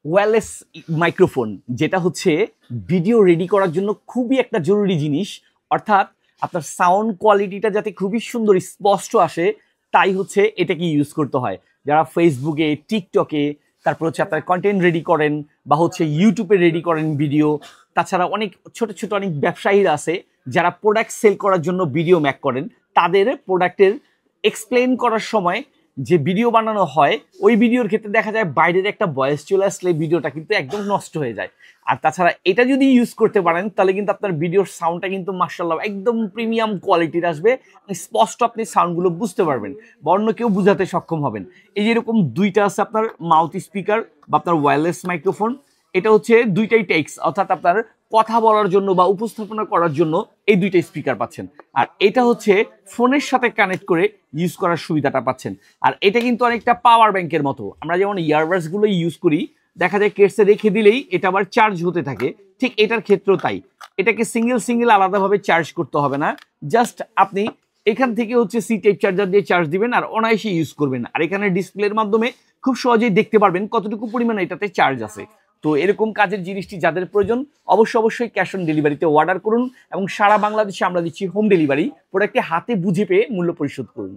Wireless microphone, যেটা হচ্ছে video ready করার জন্য খুবই একটা জরুরি জিনিস। অর্থাৎ আপনার সাউন্ড কোয়ালিটিটা যাতে খুবই সুন্দর স্পষ্ট আসে, তাই হচ্ছে এটাকে ইউজ করতে হয়। যারা ফেসবুকে, টিকটকে, তারপর হচ্ছে আপনার কন্টেন্ট রেডি করেন বা হচ্ছে ইউটিউবে রেডি করেন ভিডিও, তাছাড়া অনেক ছোট ছোট অনেক ব্যবসায়ীরা আছে যারা প্রোডাক্ট সেল করার জন্য ভিডিও মেক করেন। তাদের প্রোডাক্টের এক্সপ্লেন করার সময় যে ভিডিও বানানো হয়, ওই ভিডিওর ক্ষেত্রে দেখা যায় বাইরের একটা ভয়েস চলে আসলে ভিডিওটা কিন্তু একদম নষ্ট হয়ে যায়। আর তাছাড়া এটা যদি ইউজ করতে পারেন তাহলে কিন্তু আপনার ভিডিওর সাউন্ডটা কিন্তু মাশাআল্লাহ একদম প্রিমিয়াম কোয়ালিটির আসবে, স্পষ্ট আপনি সাউন্ডগুলো বুঝতে পারবেন বা অন্য কেউ বুঝাতে সক্ষম হবেন। এই যেরকম দুইটা আছে আপনার মাউথ স্পিকার বা আপনার ওয়্যারলেস মাইক্রোফোন, এটা হচ্ছে দুইটাই টেক্স, অর্থাৎ আপনার কথা বলার জন্য বা উপস্থাপনা করার জন্য এই দুইটা স্পিকার পাচ্ছেন। আর এটা হচ্ছে ফোনের সাথে কানেক্ট করে ইউজ করার সুবিধাটা পাচ্ছেন। আর এটা কিন্তু অনেকটা পাওয়ার ব্যাংকের মতো। আমরা যেমন ইয়ারবাডস গুলো ইউজ করি, দেখা যায় কেসে রেখে দিলেই এটা আবার চার্জ হতে থাকে, ঠিক এটার ক্ষেত্রেও তাই। এটাকে সিঙ্গেল সিঙ্গেল আলাদাভাবে চার্জ করতে হবে না, জাস্ট আপনি এখান থেকে হচ্ছে সি টাইপ চার্জার দিয়ে চার্জ দিবেন আর অনায়াসে ইউজ করবেন। আর এখানে ডিসপ্লের মাধ্যমে খুব সহজেই দেখতে পারবেন কতটুকু পরিমাণে এটাতে চার্জ আছে। তো এরকম কাজের জিনিসটি যাদের প্রয়োজন অবশ্যই ক্যাশ অন ডেলিভারিতে অর্ডার করুন এবং সারা বাংলাদেশে আমরা দিচ্ছি হোম ডেলিভারি। প্রোডাক্টটি হাতে বুঝে পেয়ে মূল্য পরিশোধ করুন।